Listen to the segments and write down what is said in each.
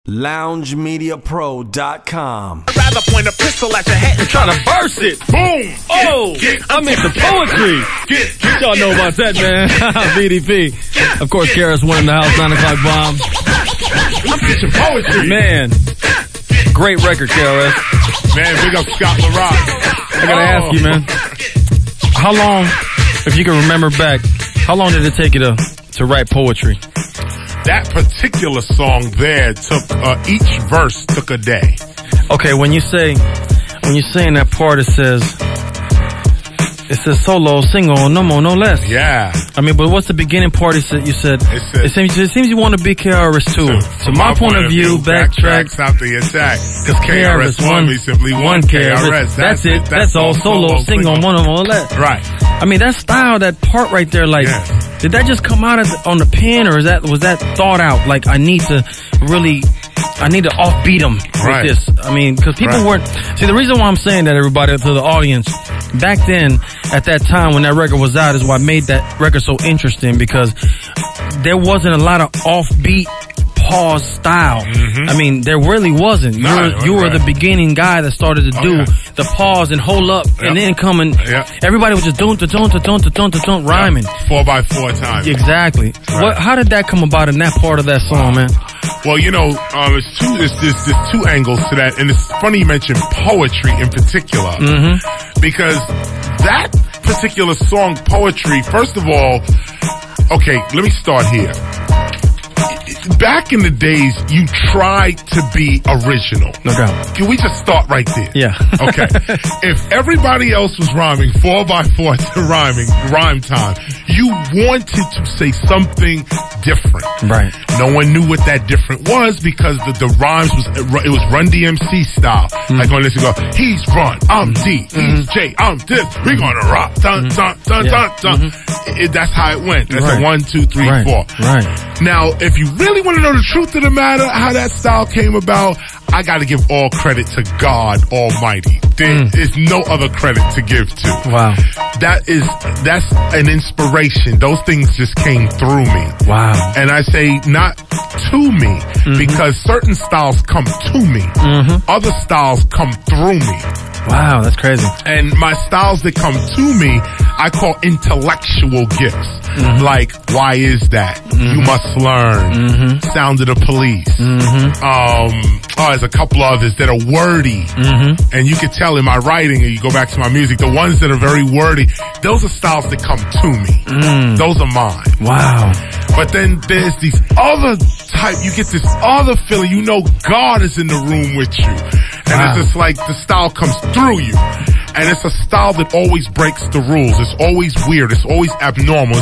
LoungeMediaPro.com. I'd rather point a pistol at your head and try to burst it. Boom! Oh, I'm into poetry. Y'all know about that, man. BDP. Of course, KRS-One in the house, 9 o'clock bomb. I'm pitching poetry. Man, great record, KRS. Man, big up Scott LaRock. I gotta ask you, man. How long, if you can remember back, how long did it take you to write poetry? That particular song there took, each verse took a day. Okay, when you say in that part it says solo, single, no more, no less. Yeah. I mean, but what's the beginning part? You said it seems you want to be KRS too. So my point of view, backtracks out the attack. Because KRS-One, we simply one KRS. That's it. That's all solo, single, one or more less. Right. I mean, that style, that part right there, like, did that just come out on the pen, or was that thought out? Like, I need to offbeat them with this. I mean, because people weren't. See, the reason why I'm saying that, everybody, to the audience, back then, at that time when that record was out, is what made that record so interesting, because there wasn't a lot of offbeat pause style. I mean, there really wasn't. You were the beginning guy that started to do the pause and hold up and then come and everybody was just rhyming 4x4 times. Exactly. How did that come about in that part of that song, man? Well, you know, there's two angles to that, and it's funny you mentioned poetry in particular, because that particular song, poetry, first of all, okay, let me start here. Back in the days, you tried to be original. No doubt. Can we just start right there? Yeah. Okay. If everybody else was rhyming 4x4 to rhyme time, you wanted to say something different. Right. No one knew what that different was, because the rhymes it was Run DMC style. Like on this, you go, he's Run, I'm D, he's J, I'm this, we're gonna rock, dun, dun, dun, dun, dun. That's how it went. That's a 1, 2, 3, 4. Right. Now, if you really want to know the truth of the matter, how that style came about, I got to give all credit to God Almighty. There is no other credit to give to. Wow. That's an inspiration. Those things just came through me. Wow. And I say not to me, because certain styles come to me. Other styles come through me. Wow, that's crazy. And my styles that come to me, I call intellectual gifts. Like, why is that? You must learn. Sound of the Police. There's a couple others that are wordy. And you can tell in my writing, and you go back to my music, the ones that are very wordy, those are styles that come to me. Those are mine. Wow. But then there's these other type, you get this other feeling, you know God is in the room with you. And it's just like the style comes through you. And it's a style that always breaks the rules. It's always weird. It's always abnormal.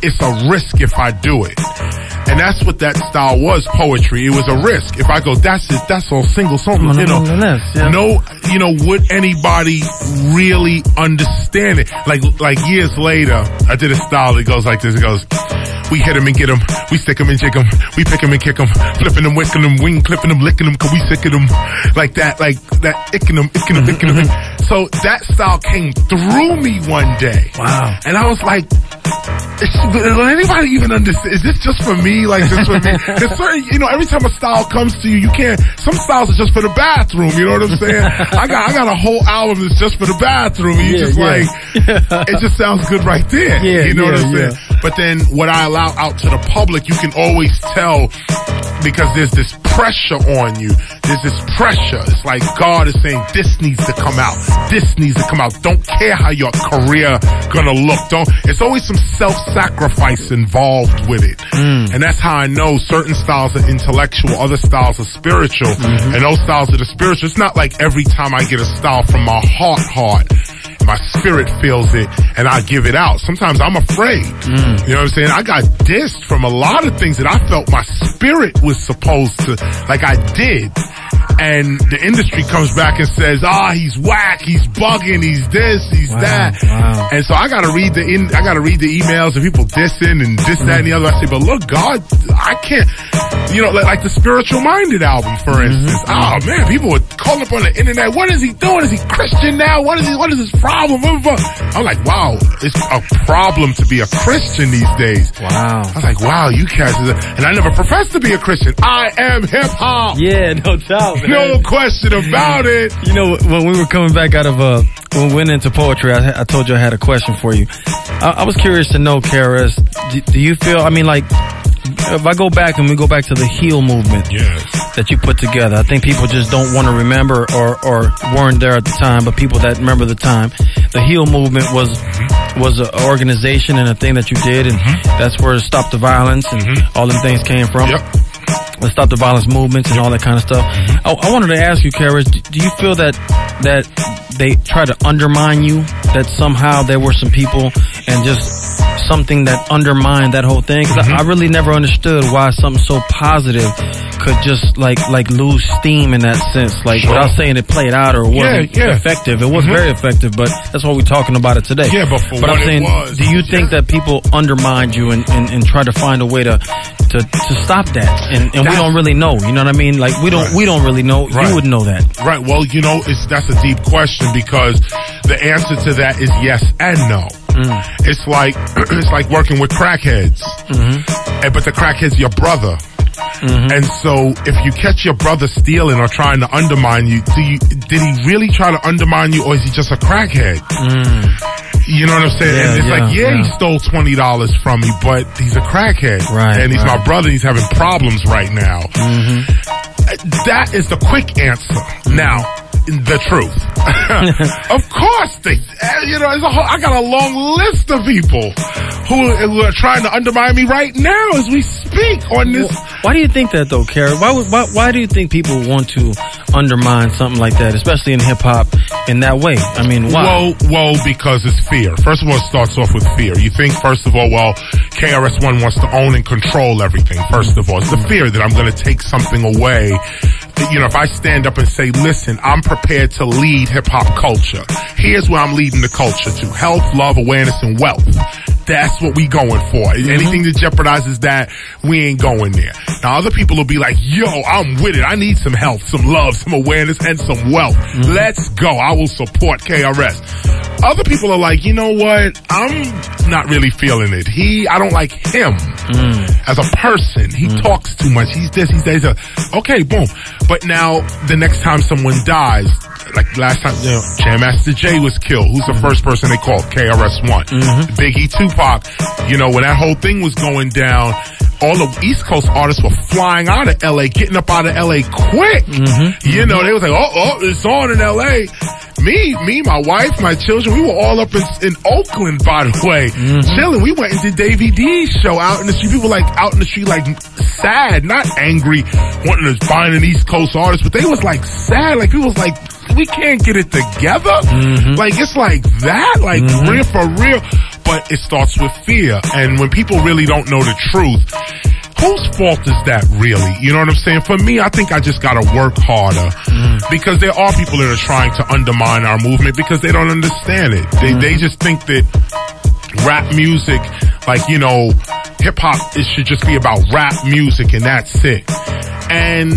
It's a risk if I do it. And that's what that style was, poetry. It was a risk. If I go, that's it, that's all single song, would anybody really understand it? Like years later, I did a style that goes like this. It goes, we hit him and get him, we stick him and jig him, we pick him and kick him, flipping him, wicking him, wing clipping him, licking him, 'cause we sick of him, like that, icking him. So that style came through me one day. Wow. And I was like, will anybody even understand? Is this just for me? Like, just for me? Cause certain, every time a style comes to you, you can't, some styles are just for the bathroom, you know what I'm saying? I got a whole album that's just for the bathroom, and it just sounds good right there. You know what I'm saying? But then what I allow out to the public, you can always tell, because there's this pressure on you. There's this pressure. It's like God is saying, this needs to come out. This needs to come out. Don't care how your career gonna look. It's always some self-sacrifice involved with it. And that's how I know certain styles are intellectual, other styles are spiritual. And those styles that are spiritual, it's not like every time I get a style from my heart, my spirit feels it and I give it out. Sometimes I'm afraid. You know what I'm saying? I got dissed from a lot of things that I felt my spirit was supposed to, like I did. and the industry comes back and says, he's whack, he's bugging, he's this, he's that. Wow. And so I gotta read the emails of people dissing and this, that, and the other. I say, but look, God, I can't, like the Spiritual Minded album, for instance. Oh man, people would call up on the internet, what is he doing? Is he Christian now? What is his problem? I'm like, wow, it's a problem to be a Christian these days. Wow. I was like, wow, you cats, and I never professed to be a Christian. I am hip hop. Yeah, no doubt, man. No question about it. You know, when we were coming back out of when we went into poetry, I told you I had a question for you. I was curious to know, KRS, do you feel, I mean, like, if I go back and we go back to the HEAL movement that you put together, I think people just don't want to remember or weren't there at the time, but people that remember the time, the HEAL movement was an organization and a thing that you did, and that's where Stop the Violence and all them things came from. The Stop the Violence movements and all that kind of stuff. I wanted to ask you, KRS, do you feel that they try to undermine you, that somehow there were some people and just something that undermined that whole thing? Because I really never understood why something so positive could just like lose steam in that sense. Like, without saying it played out or wasn't effective. It was very effective, but that's why we're talking about it today. Yeah, but I'm saying, do you think that people undermined you and try to find a way to stop that? And we don't really know. You know what I mean? Like, we don't really know. You would know that. Right. Well, that's a deep question, because the answer to that is yes and no. It's like working with crackheads, but the crackhead's your brother. And so if you catch your brother stealing or trying to undermine you, did he really try to undermine you, or is he just a crackhead? You know what I'm saying? And it's he stole $20 from me, but he's a crackhead. And he's my brother, he's having problems right now. That is the quick answer. Now, the truth. Of course I got a long list of people who are trying to undermine me right now as we speak on this. Why do you think that though, Kara? Why do you think people want to undermine something like that, especially in hip hop, in that way? I mean, why? Well, because it's fear. First of all, it starts off with fear. You think, first of all, KRS-One wants to own and control everything. First of all, it's the fear that I'm going to take something away. If I stand up and say, listen, I'm prepared to lead hip-hop culture. Here's where I'm leading the culture to: health, love, awareness, and wealth. That's what we going for. Anything that jeopardizes that, we ain't going there. Now, other people will be like, yo, I'm with it. I need some health, some love, some awareness, and some wealth. Let's go. I will support KRS. Other people are like, you know what? I'm not really feeling it. I don't like him as a person. He talks too much. He's this, he's that. Okay, boom. But now, the next time someone dies, like last time, Jam Master Jay was killed. Who's the first person they called? KRS-One. Biggie, Tupac. When that whole thing was going down, all the East Coast artists were flying out of LA, getting up out of LA quick. They was like, oh, it's on in LA. Me, my wife, my children, we were all up in Oakland, by the way, chilling. We went and did Davey D's show out in the street. People like out in the street, like sad, not angry, wanting to find an East Coast artist, but they was like sad. Like people was like, we can't get it together. Like it's like that, like real for real. But it starts with fear, and when people really don't know the truth, whose fault is that really? You know what I'm saying? For me, I think I just gotta work harder, because there are people that are trying to undermine our movement because they don't understand it. They just think that rap music, like, hip hop, it should just be about rap music and that's it. And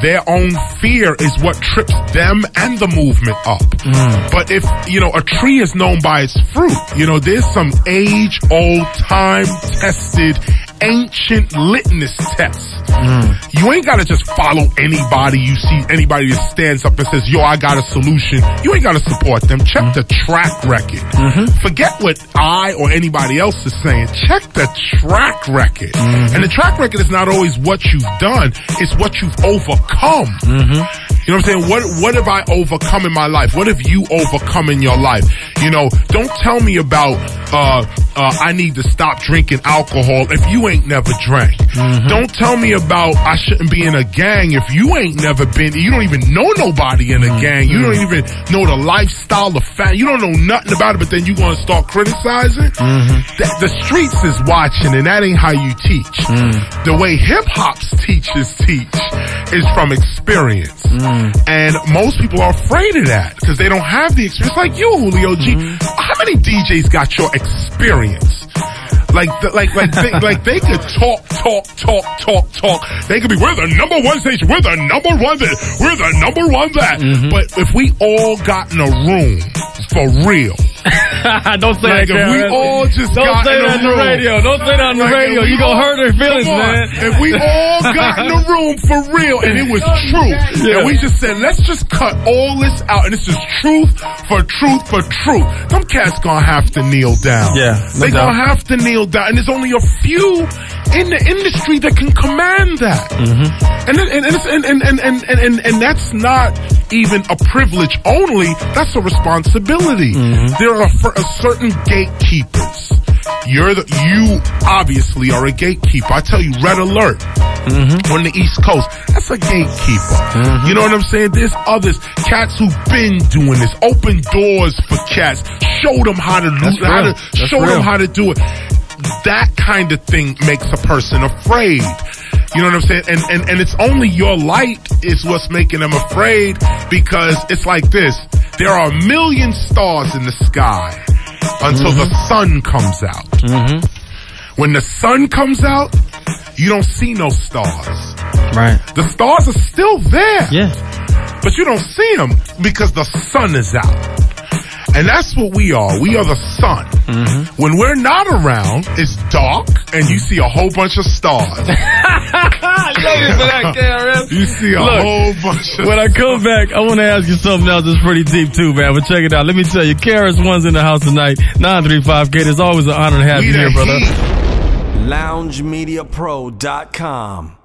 their own fear is what trips them and the movement up. But if, a tree is known by its fruit, there's some age-old, time-tested, ancient litmus tests. You ain't gotta just follow anybody you see, anybody that stands up and says, yo, I got a solution. You ain't gotta support them. Check the track record. Forget what I or anybody else is saying. Check the track record. And the track record is not always what you've done, it's what you've overcome. You know what I'm saying? What have I overcome in my life? What have you overcome in your life? Don't tell me about I need to stop drinking alcohol if you ain't never drank. Don't tell me about I shouldn't be in a gang if you ain't never been. You don't even know nobody in a gang. You don't even know the lifestyle, you don't know nothing about it, but then you gonna start criticizing? The streets is watching, and that ain't how you teach. The way hip-hop's teachers teach is from experience. And most people are afraid of that because they don't have the experience. Like you, Julio G. How many DJs got your experience? Like they could talk. They could be, we're the number one station, we're the number one this, we're the number one that. But if we all got in a room for real. Don't say like that, if we all just don't got say in that a room. on the radio. Don't say that on the radio. You gonna hurt their feelings, man. If we all got in a room for real and it was truth, and we just said, let's just cut all this out, and it's just truth for truth for truth. Them cats gonna have to kneel down. Yeah, they gonna have to kneel down, and there's only a few in the industry that can command that. And that's not even a privilege only. That's a responsibility. There are certain gatekeepers. You obviously are a gatekeeper. I tell you, Red Alert on the East Coast, that's a gatekeeper. You know what I'm saying? There's others, cats who've been doing this. Open doors for cats. Show them how to do them how to do it. That kind of thing makes a person afraid. You know what I'm saying? And it's only your light is what's making them afraid, because it's like this. There are a million stars in the sky until the sun comes out. When the sun comes out, you don't see no stars. Right. The stars are still there. Yeah. But you don't see them because the sun is out. And that's what we are. We are the sun. When we're not around, it's dark and you see a whole bunch of stars. You see a whole bunch of When I come back, I want to ask you something else that's pretty deep too, man. But check it out. Let me tell you, KRS-One's in the house tonight. 935K. It's always an honor to have you here, brother. LoungeMediaPro.com